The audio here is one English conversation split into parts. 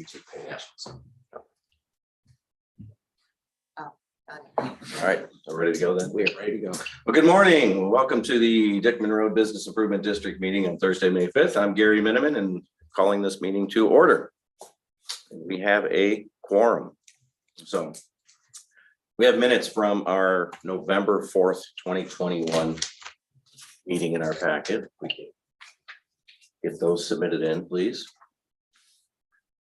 each page. So, All right, so ready to go then? we're ready to go. Well, good morning. Welcome to the Dickman Road Business Improvement District meeting on Thursday, May 5th. I'm Gary Miniman and calling this meeting to order. We have a quorum. So we have minutes from our November 4th, 2021 meeting in our packet. We can get those submitted in, please.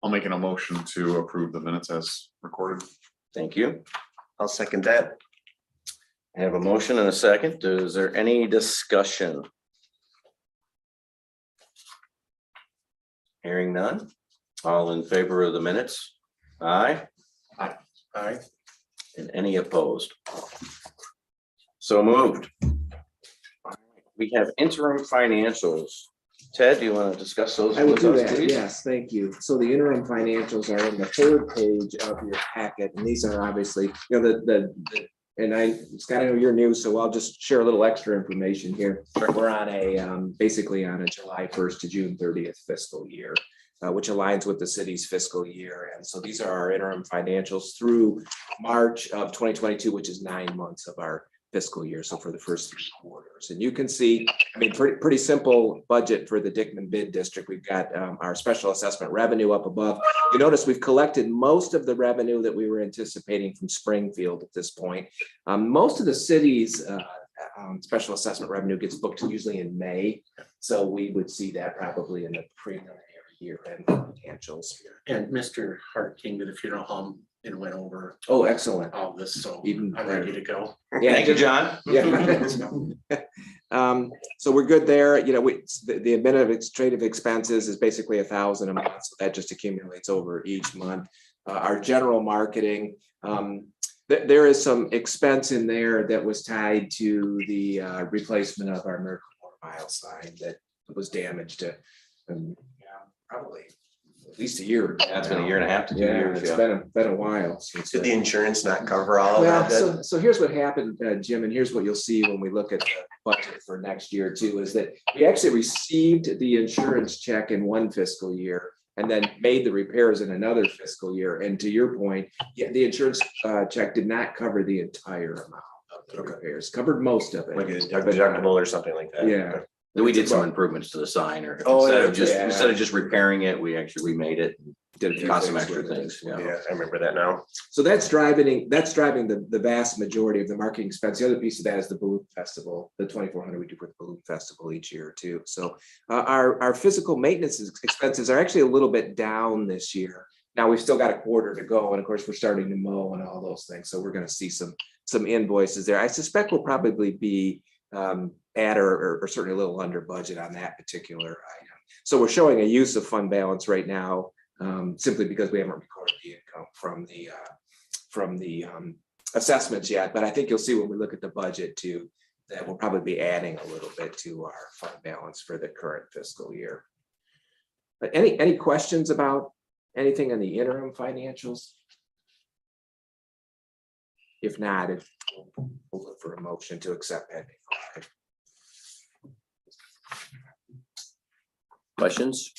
I'll make an emotion to approve the minutes as recorded. Thank you. I'll second that. I have a motion and a second. Is there any discussion? Hearing none. All in favor of the minutes? Aye. Aye. And any opposed? So moved. We have interim financials. Ted, do you want to discuss those? I will with do us, that. please? Yes, thank you. So the interim financials are in the third page of your packet, and these are obviously, you know, and Scott, I know you're new, so I'll just share a little extra information here. We're on a, basically on a July 1st to June 30th fiscal year, which aligns with the city's fiscal year. And so these are our interim financials through March of 2022, which is 9 months of our fiscal year. So for the first 3 quarters, and you can see, I mean, pretty simple budget for the Dickman BID district. We've got our special assessment revenue up above. You notice we've collected most of the revenue that we were anticipating from Springfield at this point. Most of the city's special assessment revenue gets booked usually in May. So we would see that probably in the preliminary year-end financials here. And Mr. Hart came to the funeral home and went over Oh, excellent. all this, so Even I'm ready to go. Thank you, John. Yeah. So we're good there. You know, the administrative expenses is basically $1,000 a month. So that just accumulates over each month. Our general marketing, there is some expense in there that was tied to the replacement of our Miracle Mile sign that was damaged probably at least a year. That's been a year and a half to 2 years. It's Yeah. been a while since. Did the insurance not cover all of Well, that? then? so here's what happened, Jim, and here's what you'll see when we look at the budget for next year too, is that we actually received the insurance check in one fiscal year and then made the repairs in another fiscal year. And to your point, yeah, the insurance check did not cover the entire amount of the repairs, covered most of Like a it. deductible or something like that? Yeah. We did some improvements to the sign, or Oh, instead of just repairing it, we actually remade it. Did a few Got some things extra with it. things. Yeah. Yeah, I remember that now. So that's driving the vast majority of the marketing expense. The other piece of that is the balloon festival, the 2,400 we do for the balloon festival each year too. So our physical maintenance expenses are actually a little bit down this year. Now we've still got a quarter to go, and of course we're starting to mow and all those things. So we're going to see some invoices there. I suspect we'll probably be at or certainly a little under budget on that particular item. So we're showing a use of fund balance right now, simply because we haven't recorded the income from the assessments yet. But I think you'll see when we look at the budget too, that we'll probably be adding a little bit to our fund balance for the current fiscal year. But any questions about anything in the interim financials? If not, we'll look for a motion to accept pending audit. Questions?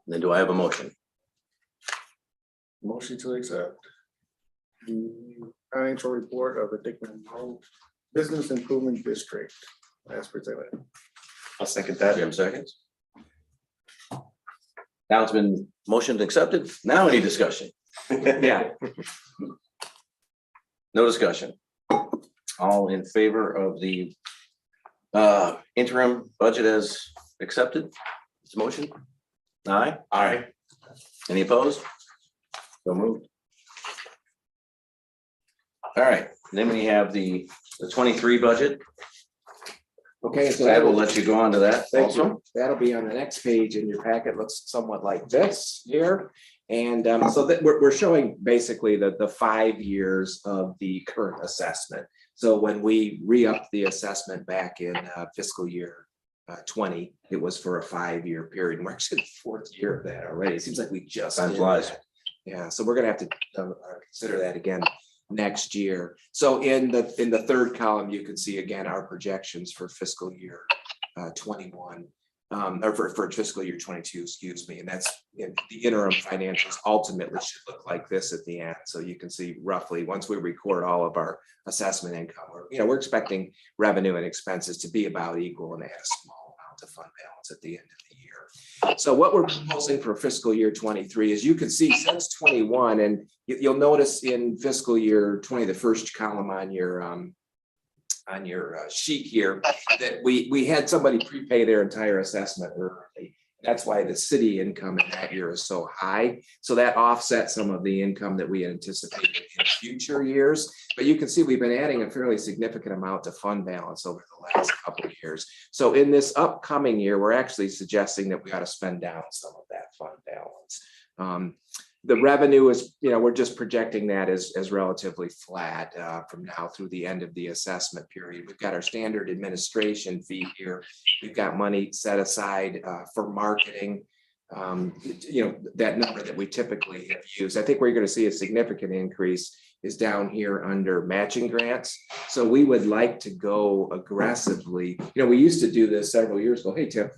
Then do I have a motion? Motion to accept the financial report of the Dickman Road Business Improvement District as presented. I'll second that. Jim seconds. Now it's been motioned and accepted. Now any discussion? Yeah. No discussion. All in favor of the interim budget as accepted? This motion? Aye. Aye. Any opposed? So moved. All right, then we have the 23 budget. Okay, so That will let you go on to that Thank also. you. That'll be on the next page in your packet. Looks somewhat like this here. And so that we're showing basically the 5 years of the current assessment. So when we re-upped the assessment back in fiscal year 20, it was for a 5-year period. And we're actually in the 4th year of that already. It seems like we just Time did flies. that. Yeah, so we're gonna have to consider that again next year. So in the third column, you can see again our projections for fiscal year 21. or for fiscal year 22, excuse me, and that's the interim financials ultimately should look like this at the end. So you can see roughly, once we record all of our assessment income, we're expecting revenue and expenses to be about equal and add a small amount of fund balance at the end of the year. So what we're proposing for fiscal year 23, as you can see, since 21, and you'll notice in fiscal year 20, the first column on your sheet here, that we had somebody prepay their entire assessment early. That's why the city income in that year is so high. So that offsets some of the income that we anticipated in future years. But you can see we've been adding a fairly significant amount to fund balance over the last couple of years. So in this upcoming year, we're actually suggesting that we ought to spend down some of that fund balance. The revenue is, we're just projecting that as relatively flat from now through the end of the assessment period. We've got our standard administration fee here. We've got money set aside for marketing. That number that we typically have used. I think where you're going to see a significant increase is down here under matching grants. So we would like to go aggressively. We used to do this several years ago. Hey, Tim.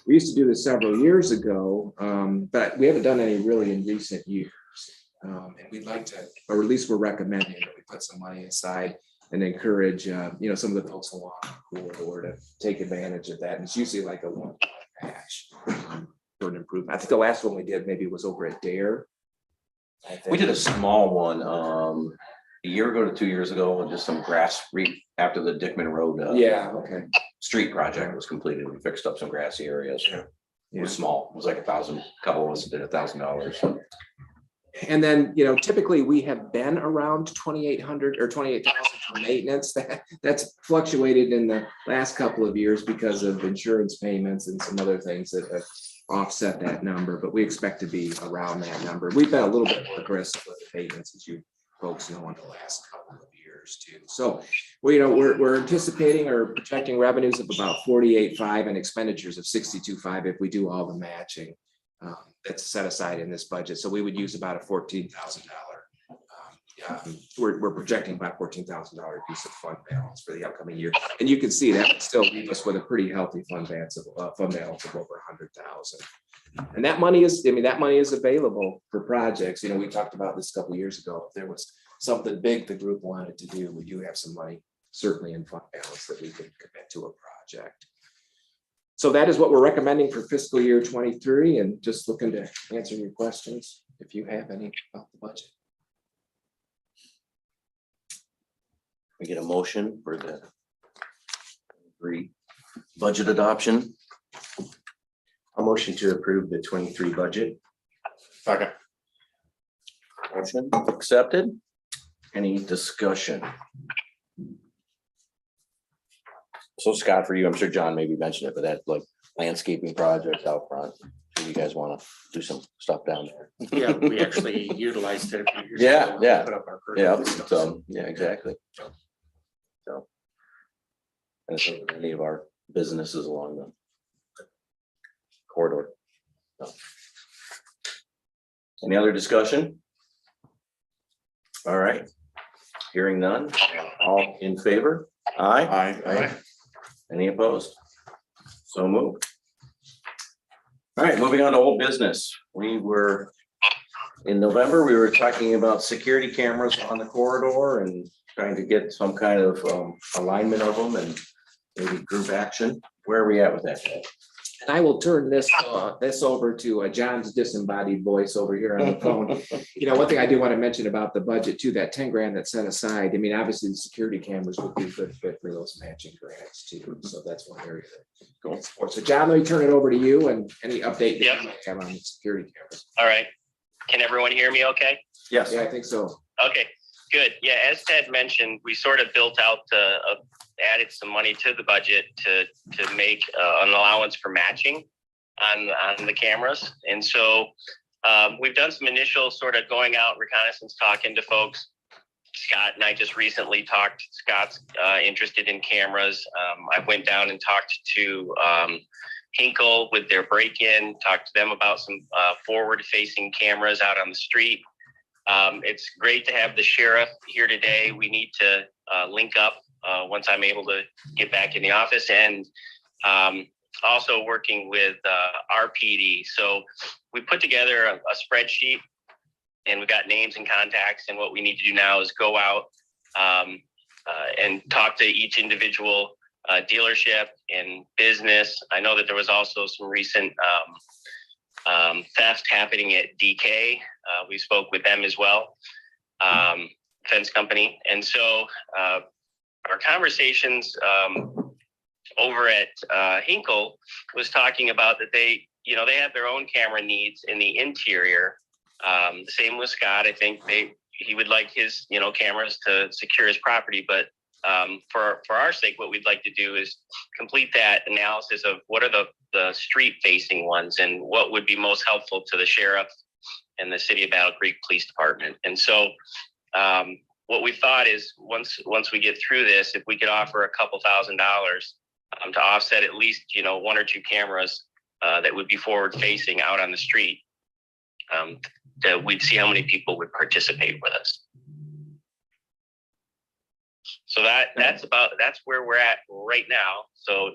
We used to do this several years ago, but we haven't done any really in recent years. And we'd like to, or at least we're recommending that we put some money aside and encourage, some of the folks along the corridor to take advantage of that. And it's usually like a one match for an improvement. I think the last one we did maybe was over at Dare. We did a small one a year ago to 2 years ago, and just some grass after the Dickman Road. Okay. Street project was completed. We fixed up some grassy areas. It was small. It was like $1,000. A couple of us did $1,000. And then, typically we have been around 2,800 or 28,000 for maintenance. That's fluctuated in the last couple of years because of insurance payments and some other things that have offset that number, but we expect to be around that number. We've been a little bit more aggressive with the payments, as you folks know, in the last couple of years too. So we're anticipating or projecting revenues of about 48.5 and expenditures of 62.5 if we do all the matching that's set aside in this budget. So we would use about a $14,000. We're projecting about $14,000 piece of fund balance for the upcoming year, and you can see that would still leave us with a pretty healthy fund balance of over 100,000. And that money is available for projects. We talked about this a couple of years ago. If there was something big the group wanted to do, we do have some money certainly in fund balance that we could commit to a project. So that is what we're recommending for fiscal year 23, and just looking to answer your questions if you have any about the budget. We get a motion for the budget adoption. A motion to approve the 23 budget. Second. Motion accepted. Any discussion? So Scott, for you, I'm sure John maybe mentioned it, but that like landscaping project out front, do you guys want to do some stuff down there? Yeah, we actually utilized it. a few years Yeah, ago. yeah. Put up our Yeah, curtains and stuff. so, yeah, exactly. So. And so any of our businesses along the corridor. So. Any other discussion? All right. Hearing none, all in favor? Aye. Aye. Any opposed? So moved. All right, moving on to old business. In November, we were talking about security cameras on the corridor and trying to get some kind of alignment of them and maybe group action. Where are we at with that? And I will turn this over to John's disembodied voice over here on the phone. One thing I do want to mention about the budget too, that 10 grand that's set aside. Obviously the security cameras would be a good fit for those matching grants too. So that's one area that going for. So John, let me turn it over to you and any update that you might have on the security cameras. All right. Can everyone hear me okay? Yes. Yeah, I think so. Okay, good. Yeah, as Ted mentioned, we sort of built out added some money to the budget to make an allowance for matching on the cameras. And so we've done some initial sort of going out reconnaissance, talking to folks. Scott and I just recently talked. Scott's interested in cameras. I went down and talked to Hinkle with their break-in, talked to them about some forward-facing cameras out on the street. It's great to have the sheriff here today. We need to link up once I'm able to get back in the office. And also working with our PD. So we put together a spreadsheet, and we got names and contacts. And what we need to do now is go out and talk to each individual dealership and business. I know that there was also some recent theft happening at DK. We spoke with them as well, fence company. And so our conversations over at Hinkle was talking about that they have their own camera needs in the interior. The same with Scott. I think he would like his cameras to secure his property, but for our sake, what we'd like to do is complete that analysis of what are the street facing ones and what would be most helpful to the sheriff and the City of Battle Creek Police Department. And so what we thought is once we get through this, if we could offer a couple $1,000 to offset at least 1 or 2 cameras that would be forward facing out on the street, that we'd see how many people would participate with us. So that's where we're at right now. So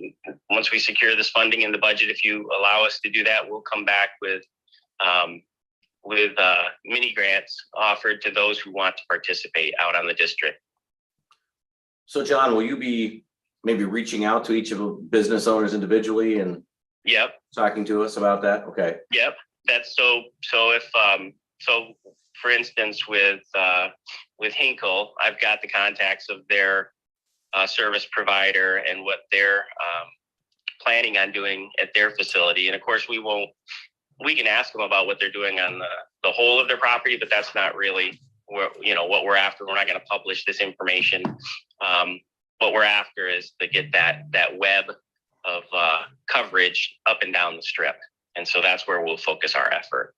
once we secure this funding in the budget, if you allow us to do that, we'll come back with mini grants offered to those who want to participate out on the district. So John, will you be maybe reaching out to each of the business owners individually and Yep. talking to us about that? Okay. Yep. That's so if for instance with Hinkle, I've got the contacts of their service provider and what they're planning on doing at their facility. And of course we can ask them about what they're doing on the whole of their property, but that's not really what we're after. We're not going to publish this information. What we're after is to get that web of coverage up and down the strip. And so that's where we'll focus our effort.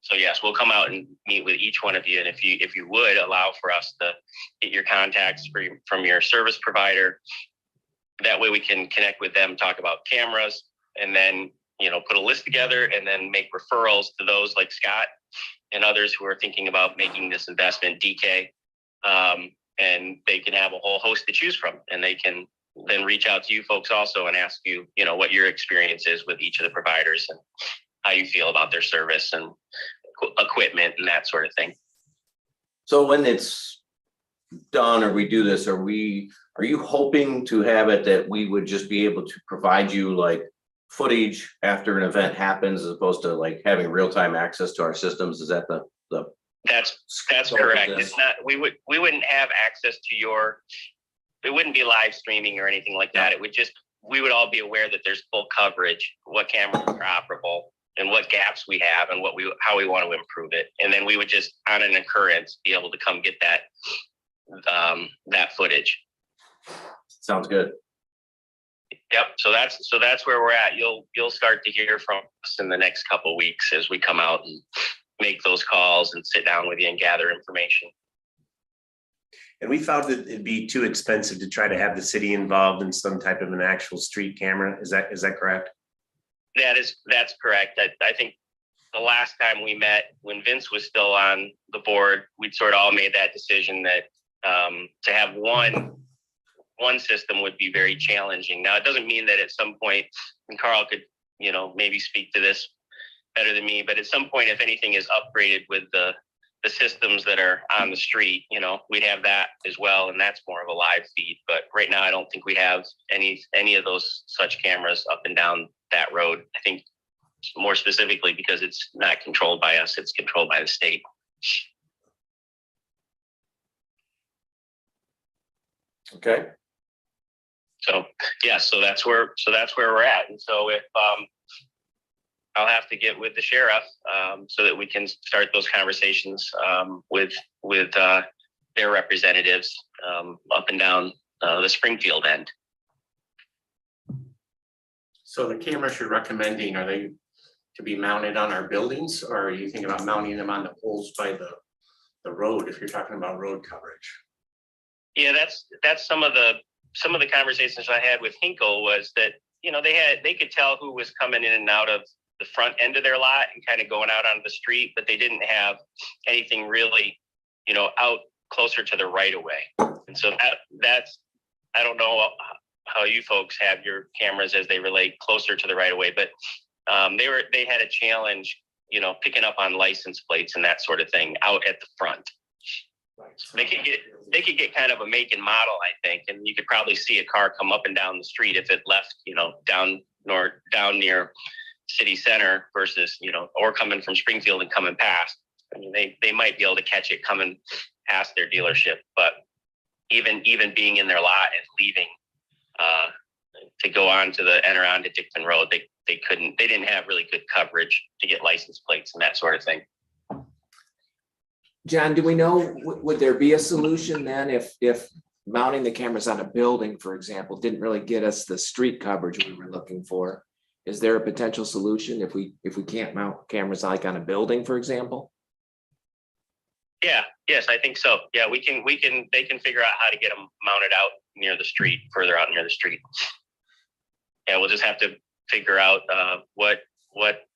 So yes, we'll come out and meet with each one of you. And if you would allow for us to get your contacts from your service provider, that way we can connect with them, talk about cameras, and then, put a list together and then make referrals to those like Scott and others who are thinking about making this investment, DK. And they can have a whole host to choose from, and they can then reach out to you folks also and ask you, what your experience is with each of the providers and how you feel about their service and equipment and that sort of thing. So when it's done or we do this, are you hoping to have it that we would just be able to provide you like footage after an event happens as opposed to like having real-time access to our systems? Is that the That's correct. It's not, we wouldn't have access to it wouldn't be live streaming or anything like that. It would we would all be aware that there's full coverage, what cameras are operable and what gaps we have and how we want to improve it. And then we would just on an occurrence be able to come get that footage. Sounds good. Yep. So that's where we're at. You'll start to hear from us in the next couple of weeks as we come out and make those calls and sit down with you and gather information. And we found that it'd be too expensive to try to have the city involved in some type of an actual street camera. Is that correct? That's correct. I think the last time we met when Vince was still on the board, we'd sort of all made that decision that to have one system would be very challenging. Now, it doesn't mean that at some point, and Carl could, maybe speak to this better than me, but at some point, if anything is upgraded with the systems that are on the street, we'd have that as well. And that's more of a live feed. But right now, I don't think we have any of those such cameras up and down that road. I think more specifically because it's not controlled by us, it's controlled by the state. Okay. So yeah, so that's where we're at. And so if I'll have to get with the sheriff so that we can start those conversations with their representatives up and down the Springfield end. So the cameras you're recommending, are they to be mounted on our buildings, or are you thinking about mounting them on the poles by the road if you're talking about road coverage? Yeah, that's some of the conversations I had with Hinkle was that, they could tell who was coming in and out of the front end of their lot and kind of going out onto the street, but they didn't have anything really, out closer to the right of way. And so that's, I don't know how you folks have your cameras as they relate closer to the right of way, but they had a challenge, you know, picking up on license plates and that sort of thing out at the front. They could get kind of a make and model, I think, and you could probably see a car come up and down the street if it left, you know, down near city center versus, you know, or coming from Springfield and coming past. I mean, they might be able to catch it coming past their dealership, but even being in their lot and leaving to go on to enter onto Dickman Road, they didn't have really good coverage to get license plates and that sort of thing. John, do we know, would there be a solution then if mounting the cameras on a building, for example, didn't really get us the street coverage we were looking for? Is there a potential solution if we can't mount cameras like on a building, for example? Yeah, yes, I think so. Yeah, they can figure out how to get them mounted out near the street, further out near the street. Yeah, we'll just have to figure out what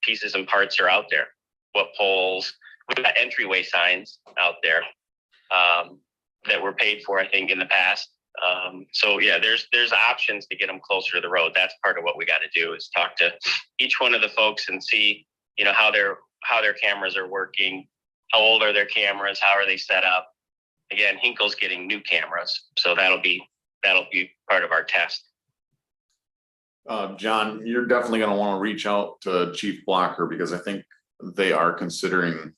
pieces and parts are out there, what poles. We've got entryway signs out there that were paid for, I think, in the past. So yeah, there's options to get them closer to the road. That's part of what we got to do is talk to each one of the folks and see, you know, how their cameras are working, how old are their cameras, how are they set up. Again, Hinkle's getting new cameras, so that'll be part of our test. John, you're definitely gonna want to reach out to Chief Blocker because I think they are considering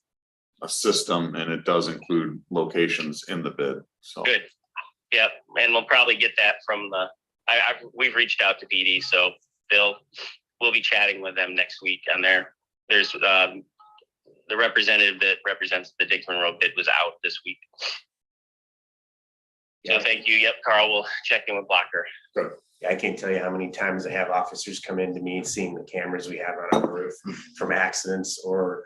a system and it does include locations in the bid. So Good. Yep. And we'll probably get that from we've reached out to PD, so we'll be chatting with them next week on there's the representative that represents the Dickman Road bid was out this week. So thank you. Yep. Carl will check in with Blocker. I can't tell you how many times I have officers come into me seeing the cameras we have on our roof from accidents or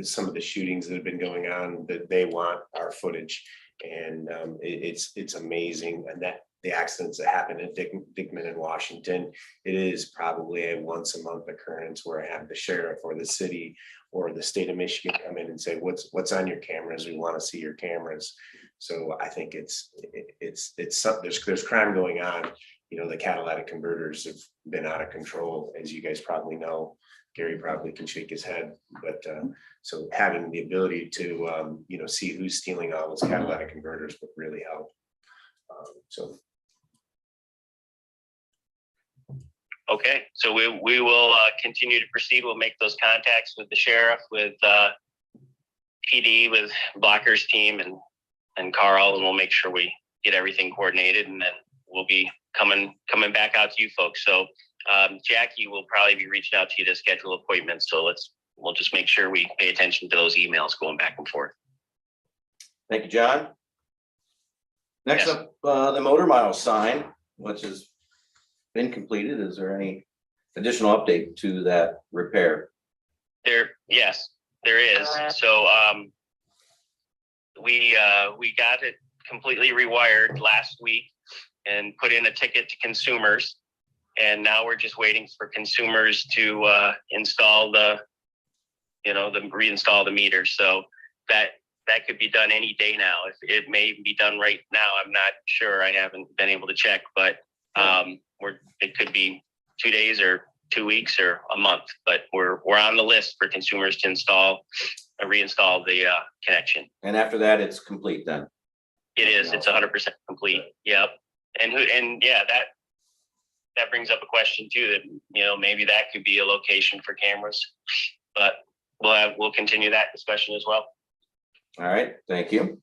some of the shootings that have been going on that they want our footage. And it's amazing. And that the accidents that happen at Dickman in Washington, it is probably a once a month occurrence where I have the sheriff or the city or the state of Michigan come in and say, what's on your cameras? We want to see your cameras. So I think there's crime going on. You know, the catalytic converters have been out of control, as you guys probably know. Gary probably can shake his head, but so having the ability to you know, see who's stealing all those catalytic converters would really help. So Okay, so we will continue to proceed. We'll make those contacts with the sheriff, with PD, with Blocker's team, and Carl, and we'll make sure we get everything coordinated, and then we'll be coming back out to you folks. So Jackie will probably be reaching out to you to schedule appointments. So we'll just make sure we pay attention to those emails going back and forth. Thank you, John. Next Yes. up, the motor mile sign, which has been completed. Is there any additional update to that repair? Yes, there is. So we got it completely rewired last week and put in a ticket to consumers. And now we're just waiting for consumers to reinstall the meters. So that could be done any day now. If it may be done right now, I'm not sure. I haven't been able to check, but it could be 2 days or 2 weeks or a month. But we're on the list for consumers to reinstall the connection. And after that, it's complete then. It is. It's 100% complete. Yep. And yeah, that brings up a question too, that, you know, maybe that could be a location for cameras, but we'll continue that discussion as well. All right, thank you.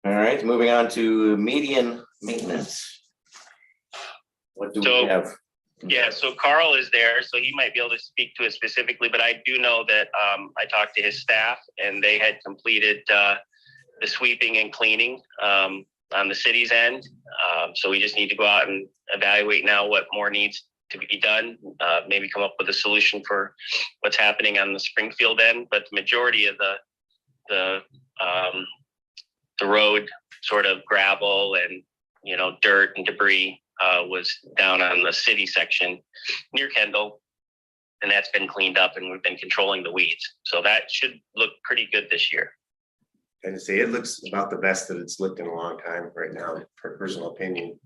All right, moving on to median maintenance. What do we have? Yeah, so Carl is there, so he might be able to speak to it specifically, but I do know that I talked to his staff and they had completed the sweeping and cleaning on the city's end. So we just need to go out and evaluate now what more needs to be done, maybe come up with a solution for what's happening on the Springfield end. But the majority of the road, sort of gravel and, you know, dirt and debris was down on the city section near Kendall, and that's been cleaned up and we've been controlling the weeds. So that should look pretty good this year. and to say it looks about the best that it's looked in a long time right now, per personal opinion.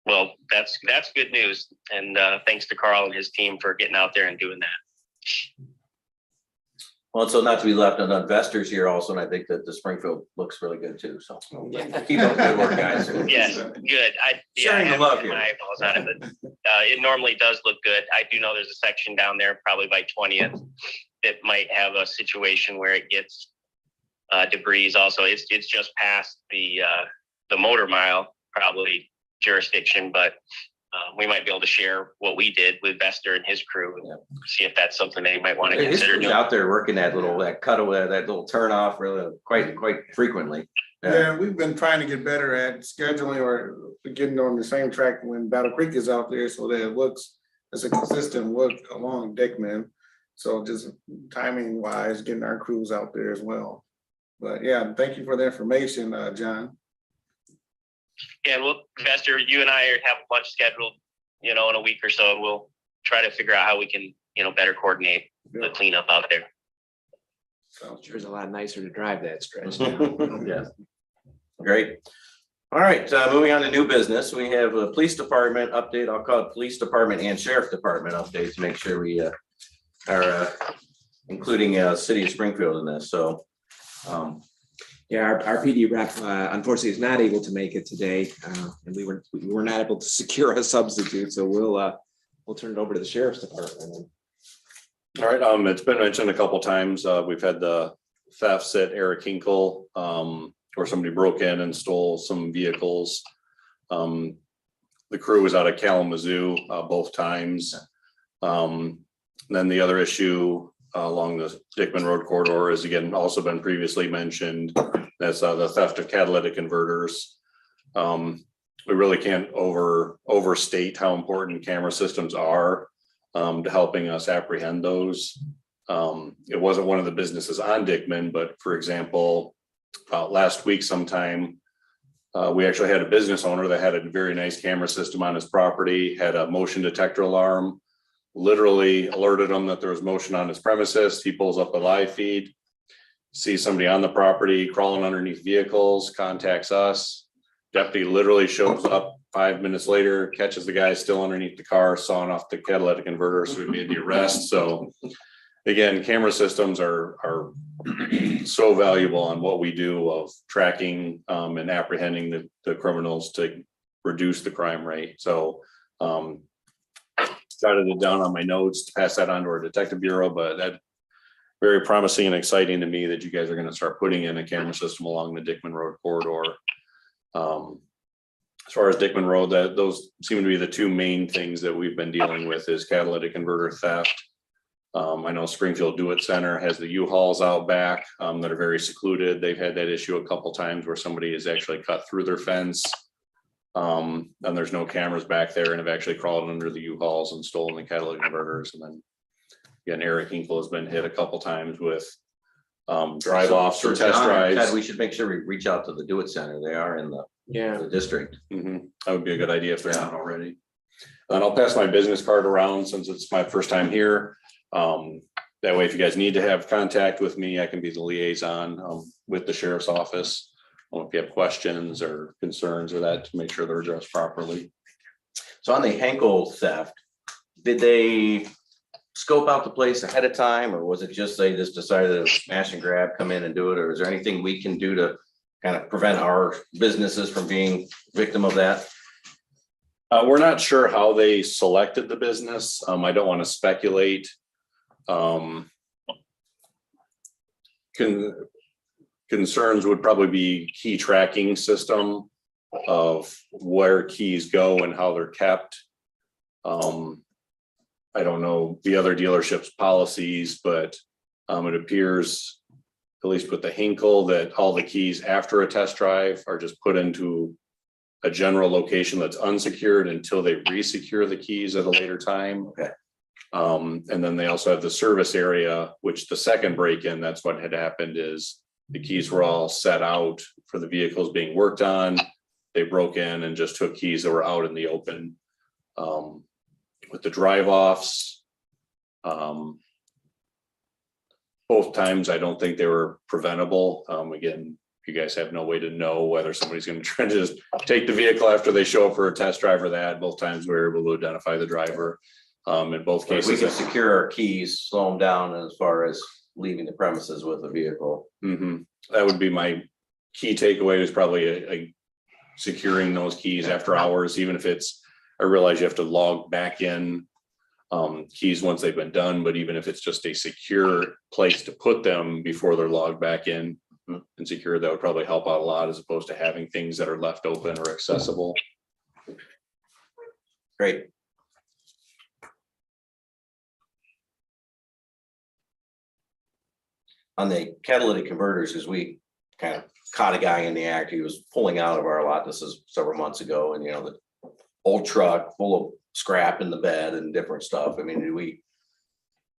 Well, that's good news. And thanks to Carl and his team for getting out there and doing that. Well, so not to be left on investors here also, and I think that the Springfield looks really good too, so. Keep up the good work, guys. Yes, good. Sharing the I love have here. my eyeballs on it, but it normally does look good. I do know there's a section down there probably by 20th that might have a situation where it gets debris also. It's just past the motor mile probably jurisdiction, but we might be able to share what we did with Vester and his crew and see if that's something they might want to His consider crew's doing. out there working that cutaway, that little turn off really quite frequently. Yeah, we've been trying to get better at scheduling or getting on the same track when Battle Creek is out there so that it looks as a consistent look along Dickman. So just timing wise, getting our crews out there as well. But yeah, thank you for the information, John. Yeah, well, Vester, you and I have a bunch scheduled, in a week or so, and we'll try to figure out how we can, better coordinate the cleanup out there. So Sure is a lot nicer to drive that stretch now. Yeah. Great. All right, moving on to new business. We have a police department update. I'll call it police department and sheriff department update to make sure we are including city of Springfield in this. So Yeah, our PD rep unfortunately is not able to make it today, and we were not able to secure a substitute. So we'll turn it over to the sheriff's department. All right, it's been mentioned a couple times. We've had the thefts at Eric Hinkle, where somebody broke in and stole some vehicles. The crew was out of Kalamazoo both times. Then the other issue along the Dickman Road corridor is again also been previously mentioned. That's the theft of catalytic converters. We really can't overstate how important camera systems are to helping us apprehend those. It wasn't one of the businesses on Dickman, but for example, last week sometime, we actually had a business owner that had a very nice camera system on his property, had a motion detector alarm, literally alerted him that there was motion on his premises. He pulls up a live feed, sees somebody on the property crawling underneath vehicles, contacts us. Deputy literally shows up 5 minutes later, catches the guy still underneath the car, sawing off the catalytic converter. So we made the arrest. So again, camera systems are so valuable on what we do of tracking and apprehending the criminals to reduce the crime rate. So jotted it down on my notes to pass that on to our detective bureau, but that very promising and exciting to me that you guys are going to start putting in a camera system along the Dickman Road corridor. As far as Dickman Road, those seem to be the two main things that we've been dealing with is catalytic converter theft. I know Springfield Do It Center has the U-Hauls out back that are very secluded. They've had that issue a couple times where somebody has actually cut through their fence. And there's no cameras back there and have actually crawled under the U-Hauls and stolen the catalytic converters. And then again, Eric Hinkle has been hit a couple times with drive offs or test John, drives. Ted, we should make sure we reach out to the Do It Center. They are in the district. That would be a good idea if they're not already. And I'll pass my business card around since it's my first time here. That way, if you guys need to have contact with me, I can be the liaison with the sheriff's office. If you have questions or concerns or that, to make sure they're addressed properly. So on the Henkel theft, did they scope out the place ahead of time, or was it just they just decided to smash and grab, come in and do it? Or is there anything we can do to kind of prevent our businesses from being victim of that? We're not sure how they selected the business. I don't want to speculate. Concerns would probably be key tracking system of where keys go and how they're kept. I don't know the other dealerships' policies, but it appears, at least with the Hinkle, that all the keys after a test drive are just put into a general location that's unsecured until they resecure the keys at a later time. Okay. And then they also have the service area, which the second break-in, that's what had happened is the keys were all set out for the vehicles being worked on. They broke in and just took keys that were out in the open. With the drive-offs, both times I don't think they were preventable. Again, you guys have no way to know whether somebody's gonna try to just take the vehicle after they show up for a test drive or that. Both times we were able to identify the driver. In both If we cases. can secure our keys, slow them down as far as leaving the premises with the vehicle. That would be my key takeaway, is probably a securing those keys after hours, even if it's, I realize you have to log back in keys once they've been done, but even if it's just a secure place to put them before they're logged back in and secure, that would probably help out a lot, as opposed to having things that are left open or accessible. Great. On the catalytic converters, as we kind of caught a guy in the act, he was pulling out of our lot. This is several months ago, and you know, the old truck full of scrap in the bed and different stuff. I mean,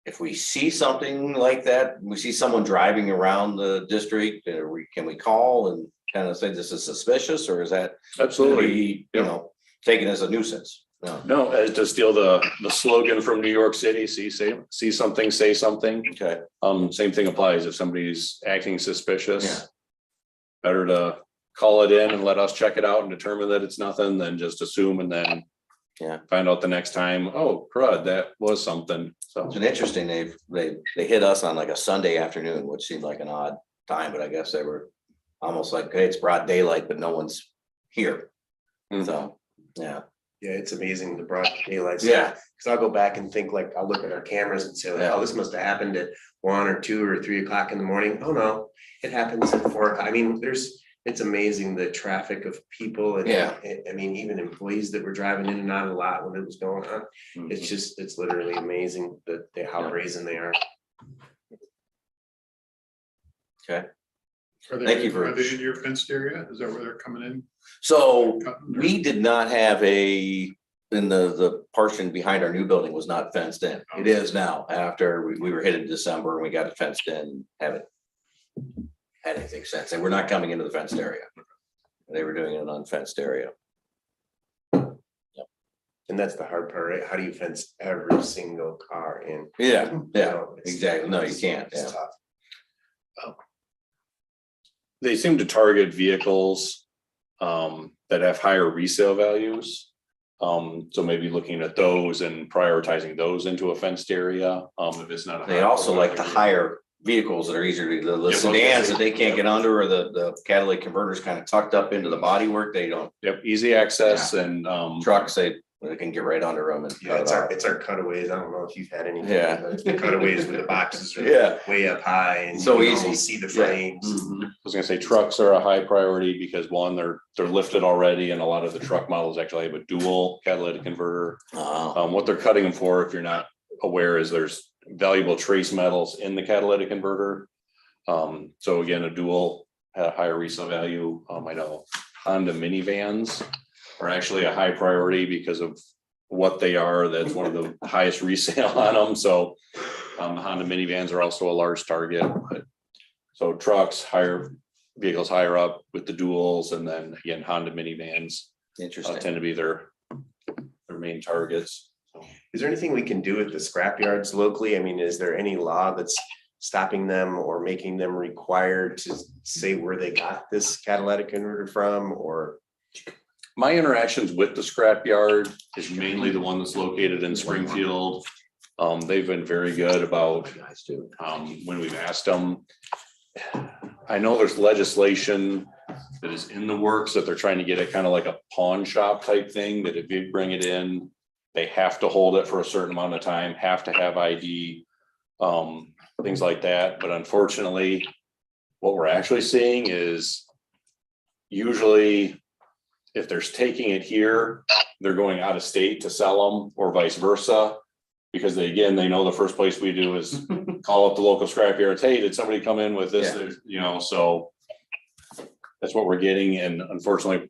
if we see something like that, we see someone driving around the district, can we call and kind of say this is suspicious, or is that Absolutely. you know, taken as a nuisance? No, to steal the slogan from New York City, see something, say something. Okay. Same thing applies if somebody's acting suspicious. Yeah. Better to call it in and let us check it out and determine that it's nothing than just assume and then find out the next time, oh crud, that was something. So It's interesting, they hit us on like a Sunday afternoon, which seemed like an odd time, but I guess they were almost like, hey, it's broad daylight, but no one's here. So, yeah. Yeah, it's amazing, the broad daylight. Yeah. Cause I'll go back and think, like, I'll look at our cameras and say, like, oh, this must have happened at 1 or 2 or 3 o'clock in the morning. Oh, no, it happens at 4 o'clock. I mean, it's amazing the traffic of people and I mean, even employees that were driving in and out of the lot when it was going on. It's literally amazing that how brazen they are. Okay. Thank you for- Are they in your fenced area? Is that where they're coming in? So we did not have in the portion behind our new building was not fenced in. It is now, after we were hit in December and we got it fenced in, haven't had anything since. And we're not coming into the fenced area. They were doing it in an unfenced area. And that's the hard part, right? How do you fence every single car in? Yeah, You yeah, know, exactly. No, you it's- can't. it's Yeah. tough. they seem to target vehicles that have higher resale values. So maybe looking at those and prioritizing those into a fenced area. If it's not. They also like the higher vehicles that are easier to, the Yep. sedans that they can't get under, or the catalytic converters kind of tucked up into the bodywork. They don't, Yep, easy access and trucks, they can get right under them and. Yeah, it's our cutaways. I don't know if you've had any. Yeah. but the cutaways with the boxes are Yeah. way up high and So you can easy. almost see the Yeah. frames. Mhm. I was gonna say trucks are a high priority because one, they're lifted already, and a lot of the truck models actually have a dual catalytic converter. What they're cutting them for, if you're not aware, is there's valuable trace metals in the catalytic converter. So again, a dual had a higher resale value. I know Honda minivans are actually a high priority because of what they are. That's one of the highest resale on them. So Honda minivans are also a large target. But so trucks, vehicles higher up with the duals, and then again, Honda minivans Interesting. tend to be their main targets. Is there anything we can do with the scrap yards locally? I mean, is there any law that's stopping them or making them required to say where they got this catalytic converter from, or? My interactions with the scrapyard is mainly the one that's located in Springfield. They've been very good about, when we've asked them. I know there's legislation that is in the works that they're trying to get it kind of like a pawn shop type thing, that if you bring it in, they have to hold it for a certain amount of time, have to have ID, things like that. But unfortunately, what we're actually seeing is usually if there's taking it here, they're going out of state to sell them, or vice versa. Because they know the first place we do is call up the local scrapyard. Hey, did somebody come in with this? So that's what we're getting. And unfortunately,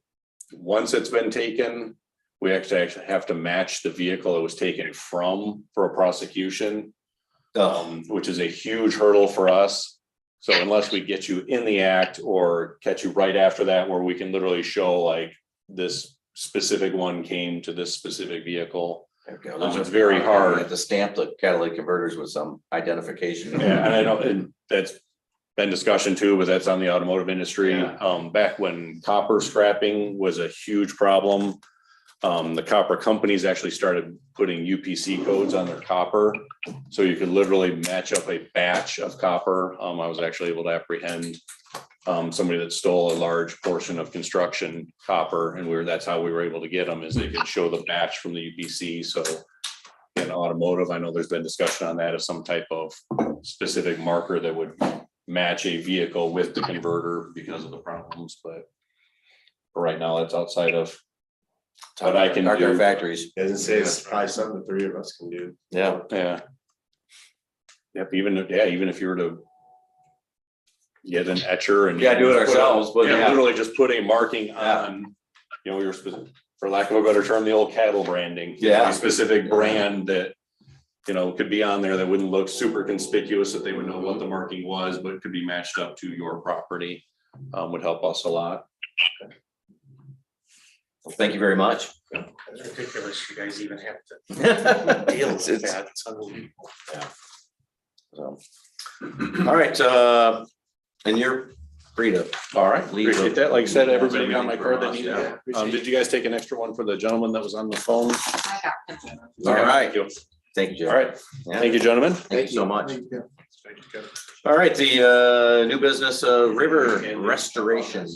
once it's been taken, we actually have to match the vehicle it was taken from for a prosecution, which is a huge hurdle for us. So unless we get you in the act or catch you right after that, where we can literally show like this specific one came to this specific vehicle. It's very hard. To stamp the catalytic converters with some identification. Yeah, and I know, and that's been discussion too, but that's on the automotive industry. Yeah. Back when copper scrapping was a huge problem, the copper companies actually started putting UPC codes on their copper. So you could literally match up a batch of copper. I was actually able to apprehend somebody that stole a large portion of construction copper, and that's how we were able to get them, is they could show the batch from the UPC. So in automotive, I know there's been discussion on that as some type of specific marker that would match a vehicle with the converter because of the problems, but for right now, that's outside of what I can Talk to our do. factories. Doesn't say it's probably something the three of us can do. Yeah. Yeah. Yep, even if you were to get an etcher and. Yeah, do it ourselves, but Yeah, yeah. literally just put a marking on, you know, your specific, for lack of a better term, the old cattle branding. Yeah. A specific brand that, you know, could be on there that wouldn't look super conspicuous, that they would know what the marking was, but could be matched up to your property, would help us a lot. Well, thank you very much. It's ridiculous, you guys even have to deal with It's- that. It's unbelievable. So, all right, and you're free to. All right, Leave appreciate the- that. Like I said, everybody everything got my card from they us, needed. yeah. Did you guys take an extra one for the gentleman that was on the phone? All right. Thank you. Thank you, Jay. All right, Yeah. thank you, gentlemen. Thank you so much. All right, the new business, river restoration.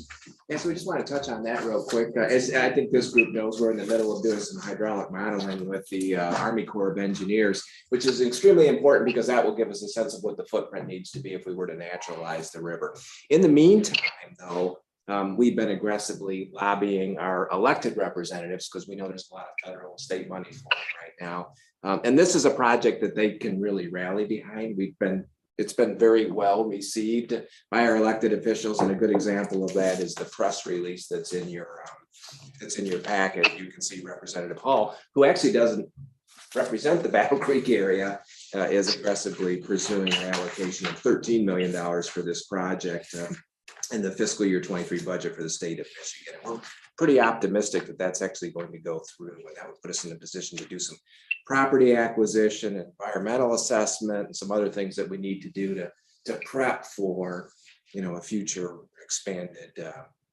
Yeah, so we just want to touch on that real quick. As I think this group knows, we're in the middle of doing some hydraulic modeling with the Army Corps of Engineers, which is extremely important because that will give us a sense of what the footprint needs to be if we were to naturalize the river. In the meantime, though, we've been aggressively lobbying our elected representatives because we know there's a lot of federal and state money for it right now. And this is a project that they can really rally behind. It's been very well received by our elected officials, and a good example of that is the press release that's in your packet. You can see Representative Hall, who actually doesn't represent the Battle Creek area, is aggressively pursuing an allocation of $13 million for this project in the fiscal year 23 budget for the state of Michigan. And we're pretty optimistic that that's actually going to go through, and that would put us in a position to do some property acquisition, environmental assessment, and some other things that we need to do to prep for, you know, a future expanded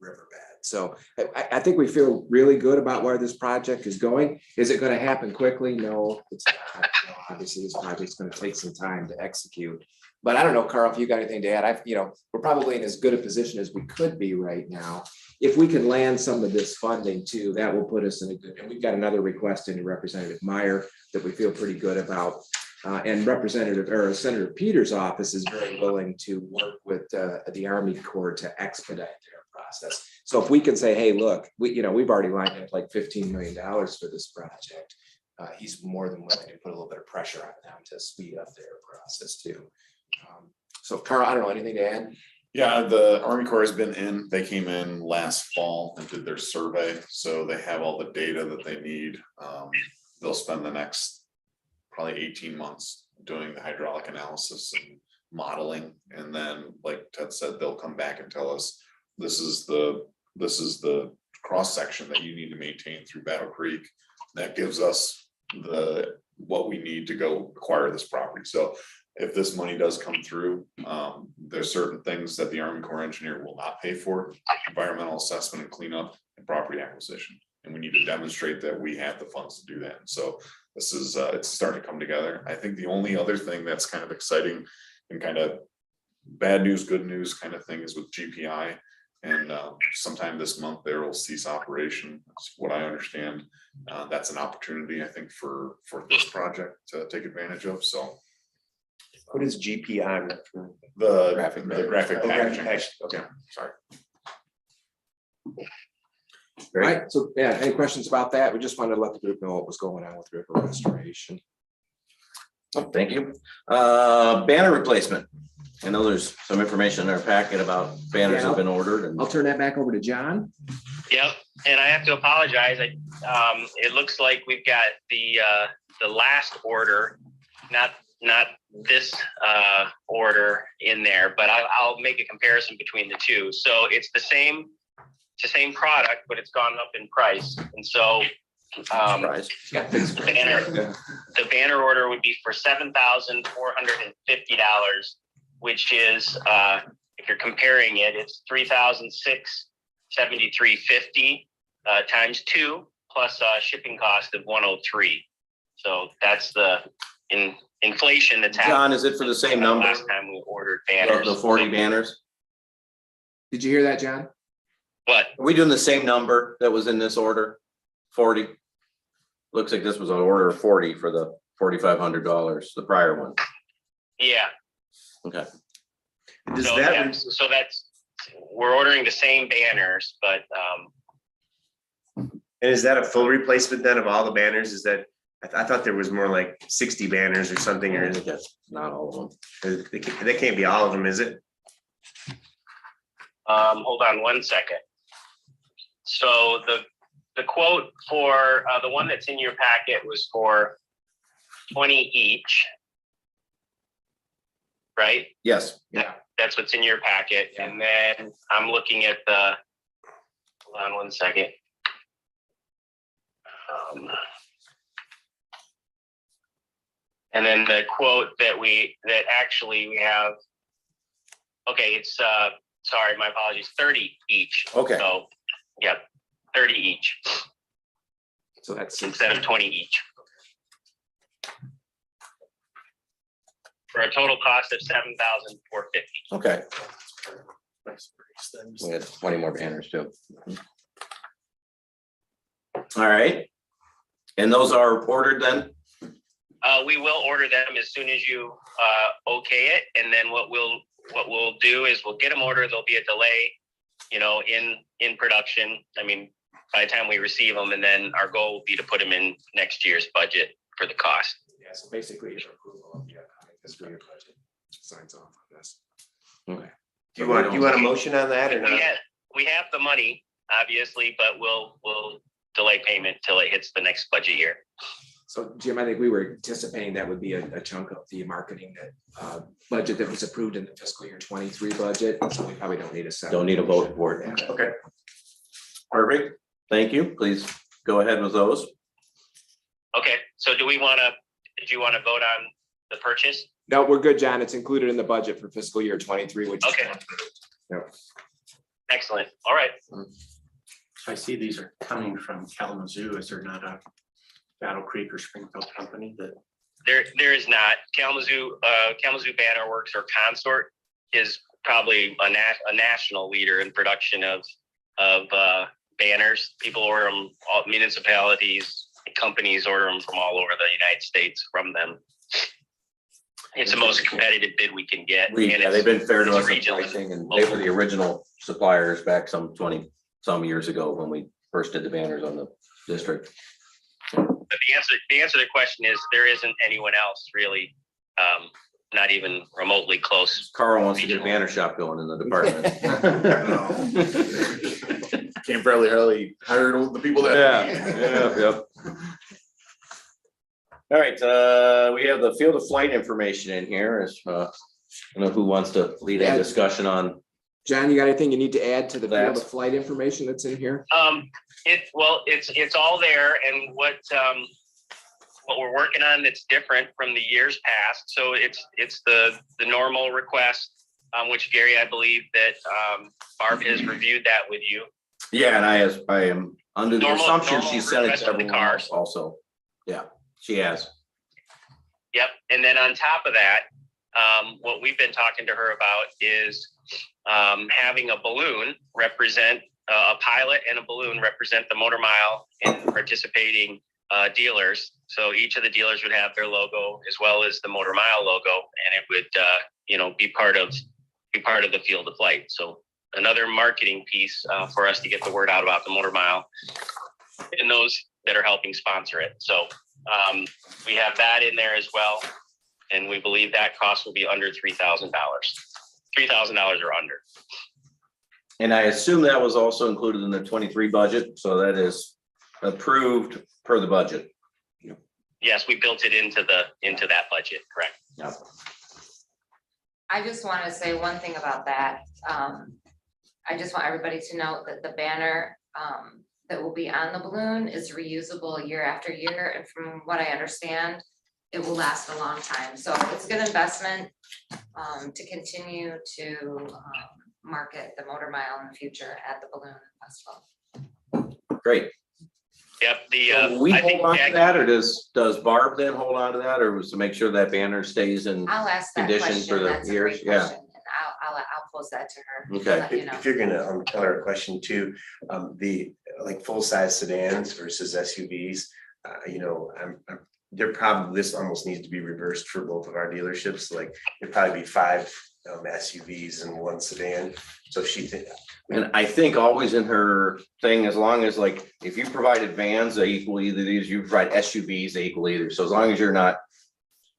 riverbed. So I think we feel really good about where this project is going. Is it going to happen quickly? No, it's not. You know, obviously, this project's going to take some time to execute. But I don't know, Carl, if you got anything to add. We're probably in as good a position as we could be right now. If we can land some of this funding too, that will put us in a good, and we've got another request in Representative Meyer that we feel pretty good about. And Senator Peters' office is very willing to work with the Army Corps to expedite their process. So if we can say, hey, look, we've already lined up like $15 million for this project. He's more than willing to put a little bit of pressure on them to speed up their process too. So Carl, I don't know, anything to add? Yeah, the Army Corps has been in, they came in last fall and did their survey, so they have all the data that they need. They'll spend the next probably 18 months doing the hydraulic analysis and modeling. And then, like Ted said, they'll come back and tell us, this is the cross section that you need to maintain through Battle Creek. That gives us what we need to go acquire this property. So if this money does come through, there's certain things that the Army Corps engineer will not pay for: environmental assessment and cleanup and property acquisition. And we need to demonstrate that we have the funds to do that. And so this is, it's starting to come together. I think the only other thing that's kind of exciting and kind of bad news, good news kind of thing is with GPI. And sometime this month they will cease operation. That's what I understand. That's an opportunity, I think, for this project to take advantage of. So What is GPI? the Graphic graphic packaging. Okay. Yeah, sorry. All right, so yeah, any questions about that? We just wanted to let the group know what was going on with river restoration. Thank you. Banner replacement. I know there's some information in our packet about banners that have been ordered and. I'll turn that back over to John. Yep, and I have to apologize. It looks like we've got the last order, not this order in there, but I'll make a comparison between the two. So it's the same product, but it's gone up in price. And so Surprise. the banner order would be for $7,450, which is if you're comparing it, it's $3,673.50 times 2 plus shipping cost of $103. So that's the inflation that's happened. John, is it for the same number? Last time we ordered banners. The 40 banners? Did you hear that, John? But Are we doing the same number that was in this order? 40? Looks like this was an order of 40 for the $4,500, the prior one. yeah, Okay. Does so, that, yeah, so that's, we're ordering the same banners, but and is that a full replacement then of all the banners? Is that, I thought there was more like 60 banners or something, or I think that's not all of them. that can't be all of them, is it? hold on one second. So the quote for the one that's in your packet was for 20 each, right? Yes. That's what's in your packet. Yeah. And then I'm looking at the, hold on one second. And then the quote that actually we have, okay, it's, sorry, my apologies, 30 each. Okay. So, yep, 30 each So that's instead of 20 each. For a total cost of $7,450. Okay. We had 20 more banners too. All right. And those are ordered then? We will order them as soon as you okay it, and then what we'll do is we'll get them ordered. There'll be a delay, in production. I mean, by the time we receive them, and then our goal will be to put them in next year's budget for the cost. Yeah, so basically your approval of the upcoming fiscal year budget signs off on this. Okay. Do you want a motion on that or not? We have the money, obviously, but we'll delay payment till it hits the next budget year. So Jim, I think we were anticipating that would be a chunk of the marketing that budget that was approved in the fiscal year 23 budget. So we probably don't need a separate. Don't need a vote for it. Yeah. Okay. Perfect. Thank you. Please go ahead with those. Okay, so do you want to vote on the purchase? No, we're good, John. It's included in the budget for fiscal year 23, which is. Okay. Yeah. Excellent. All right. I see these are coming from Kalamazoo. Is there not a Battle Creek or Springfield company that? There is not. Kalamazoo Banner Works or Consort is probably a national leader in production of banners. People order them, all municipalities, companies order them from all over the United States from them. It's the most competitive bid we can get. Yeah, they've been fair to it's us in regional. pricing, and they were the original suppliers back some 20 some years ago when we first did the banners on the district. But the answer to the question is there isn't anyone else really, not even remotely close. Carl wants to get a banner shop going in the department. Can't hardly hire the people that. Yep. All right, we have the field of flight information in here. Is I don't know who wants to lead a discussion on. John, you got anything you need to add to the field That's- of flight information that's in here? It's all there, and what we're working on that's different from the years past. So it's the normal request, which Gary, I believe that Barb has reviewed that with you. Yeah, and I am under the assumption she sent it request to of the everyone cars. else also. Yeah, she has. Yep, and then on top of that, what we've been talking to her about is having a balloon represent a pilot and a balloon represent the motor mile and participating dealers. So each of the dealers would have their logo as well as the motor mile logo, and it would be part of the field of flight. So another marketing piece for us to get the word out about the motor mile and those that are helping sponsor it. So we have that in there as well, and we believe that cost will be under $3,000. $3,000 or under. And I assume that was also included in the 23 budget, so that is approved per the budget. Yes, we built it into that budget, correct? Yeah. I just want to say one thing about that. I just want everybody to know that the banner that will be on the balloon is reusable year after year. And from what I understand, it will last a long time. So it's a good investment. to continue to market the Motor Mile in the future at the Balloon Festival. Great. Yep, So we I hold think on to Jackie- that, or does Barb then hold on to that, or was to make sure that banner stays in? I'll ask that Condition question. for the That's a years, great yeah. question. And I'll pose that to her. Okay. Let you know. If you're gonna tell her a question too, the like full-size sedans versus SUVs, you know, they're probably, this almost needs to be reversed for both of our dealerships, like there'd probably be 5 SUVs and 1 sedan. So she think, And I think always in her thing, as long as like, if you provided vans, they equal either these, you provide SUVs, they equal either. So as long as you're not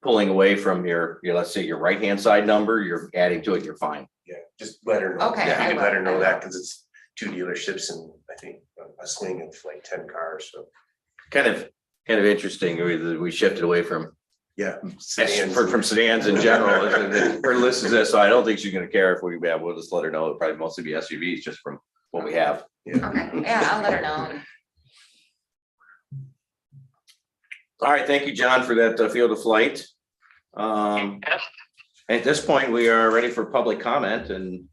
pulling away from your, let's say your right-hand side number, you're adding to it, you're fine. yeah, just let her know. Okay, If you I could will, let her I know will. that, because it's 2 dealerships and I think a swing of like 10 cars, so. Kind of interesting. We shifted away from Yeah. from sedans in general. Her list is this, so I don't think she's gonna care if we'll just let her know. It'll probably mostly be SUVs just from what we have. Okay, yeah, I'll let her know. All right, thank you, John, for that field of flight. At this point, we are ready for public comment, and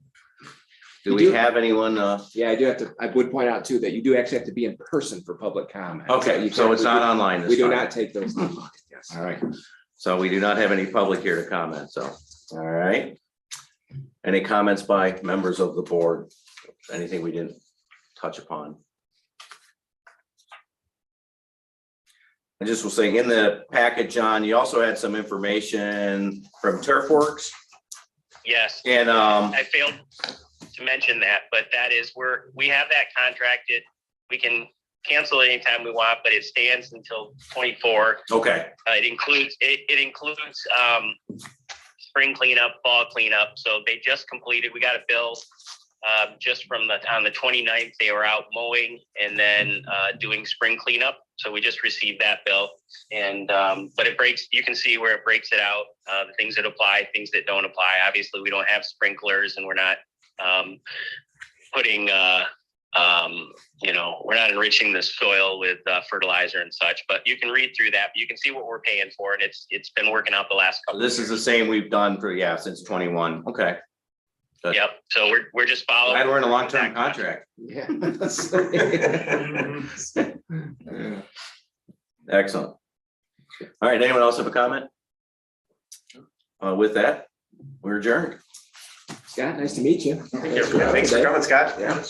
do we have anyone? Yeah, I would point out too, that you do actually have to be in person for public comment. Okay, so it's not online this We do time. not take those online, yes. All right, so we do not have any public here to comment, so, all right. Any comments by members of the board? Anything we didn't touch upon? I just will say in the packet, John, you also had some information from Turfworks. Yes. And I failed to mention that, but that is we have that contracted. We can cancel it anytime we want, but it stands until 24. okay, It includes spring cleanup, fall cleanup. So they just completed. We got a bill just on the 29th. They were out mowing and then doing spring cleanup. So we just received that bill, and but it breaks. You can see where it breaks it out. The things that apply, things that don't apply. Obviously, we don't have sprinklers, and we're not putting. We're not enriching the soil with fertilizer and such. But you can read through that. You can see what we're paying for, and it's been working out the last couple. this is the same we've done for since 21. Okay. Good. Yep. So we're just following. Glad we're in a long-term contract. Yeah. Excellent. All right, anyone else have a comment? With that, we're adjourned. Scott, nice to meet you. Yeah, thanks for coming, Scott. Yeah.